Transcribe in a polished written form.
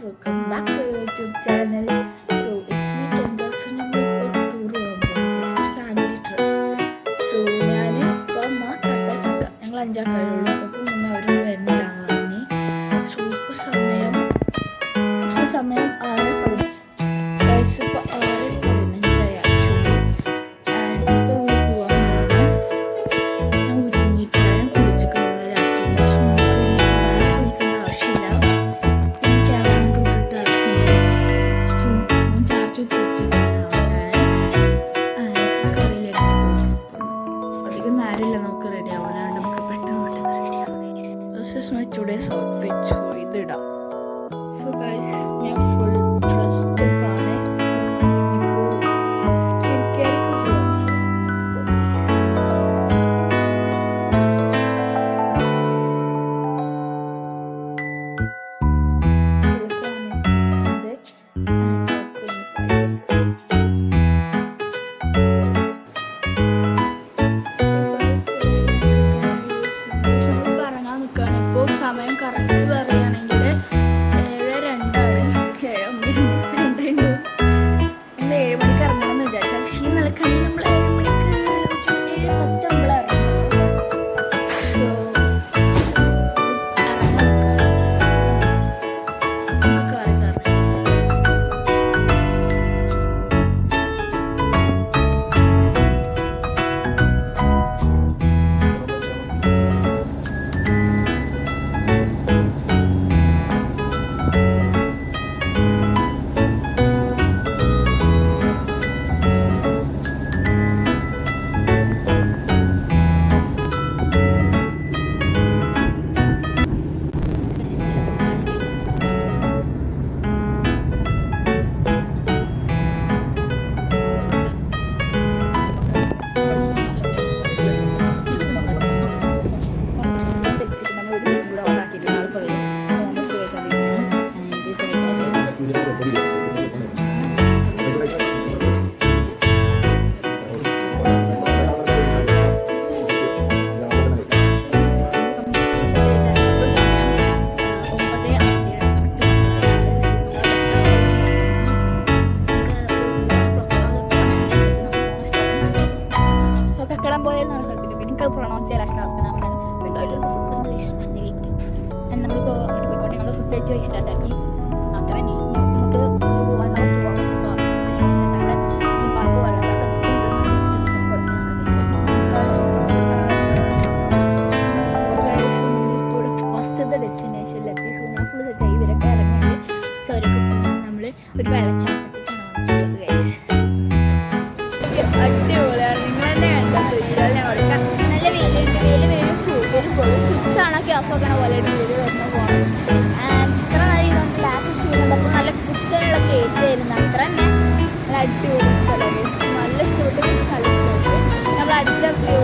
welcome back to your YouTube channel. So it's me Kendra. So നമ്മളിപ്പോൾ tour പോകാൻ പോകുന്നത് family trip. So ഞാൻ ഇപ്പോൾ അമ്മ താത്താക്കൊക്കെ ഞങ്ങൾ അഞ്ചാക്കാരുള്ളൂ. അപ്പോൾ മുന്നേ അവരൊന്നും വരുന്നില്ലാന്ന് പറഞ്ഞ്. സോ ഇപ്പോൾ സമയം 6:15. ഇപ്പോൾ 6:15 ആക്ച്വലി. ആൻഡ് ഇപ്പോൾ നമ്മൾ പോകാൻ പോകുന്നത് ഞാൻ ഒരുങ്ങിയിട്ടില്ല, ഞാൻ കുളിച്ചിട്ടുണ്ട് രാത്രി. സോ കുളിക്കേണ്ട ആവശ്യമില്ല. നമുക്ക് റെഡി ആവാനാണ്, നമുക്ക് പെട്ടെന്ന് റെഡി ആവാം. This is my today's outfit. So ഇതിടാം. സോ ഗൈസ് ഞാൻ ഫുൾ ഡ്രസ്ഡ് ആണ്. സ്കിൻ കെയർക്ക് പോകാൻ സമയം കറക്റ്റ് പറയുകയാണെങ്കിൽ 7:02 7:02 നമ്മൾ 7 മണിക്ക് ഇറങ്ങണമെന്ന് വിചാരിച്ചു. പക്ഷേ ഈ നിലക്കാണെങ്കിൽ നമ്മൾ 7 മണിക്ക് 7:10 ഇറങ്ങും. സോ പോയെന്നാണ് സ്ഥലത്തിന് എനിക്കത് പ്രൊണൗൺസ് ചെയ്യാൻ നമ്മളിപ്പോൾ അങ്ങോട്ട് പോയിക്കോട്ടെ. ഞങ്ങൾ ഫുഡ് കഴിച്ച് റീസ്റ്റാർട്ട് ആക്കി. അത്ര നമുക്ക് ഒരു 1 hour 2 hour ഡെസ്റ്റിനേഷൻ നമ്മുടെ തീം പാർക്ക് ഫസ്റ്റത്തെ ഡെസ്റ്റിനേഷനിലെത്തി. സോ ഞാൻ ഫുൾ സെറ്റായി. ഇവരൊക്കെ ഇറങ്ങിയിട്ട് സോ അവരൊക്കെ നമ്മൾ ഒരു വെള്ളച്ചാട്ടത്തേക്കാണ് വന്നിട്ടുള്ളത്. ഗൈസ് അടിപൊളിയാണ്. നിങ്ങൾ തന്നെ കണ്ടോ വീഡിയോയിൽ ഞാൻ കൊടുക്കാം. നല്ല വെയിലുണ്ട്. വെയിൽ പോകും സ്വിച്ച് ആണൊക്കെ ഓഫ് ആക്കണ പോലെ വെയിൽ വരുന്ന പോകണം. ഇത്ര നല്ല ഇതുകൊണ്ട് ലാസ്റ്റ് ചെയ്യുന്നുണ്ട്. അപ്പോൾ നല്ല കുത്തനുള്ള കേസ് ആയിരുന്നു. അത്ര തന്നെ നല്ല അടിപൊളി സ്ഥലം. നല്ല ഇഷ്ടപ്പെട്ടു. നല്ല ഇഷ്ടപ്പെട്ടു. നമ്മൾ അടുത്ത വ്യൂ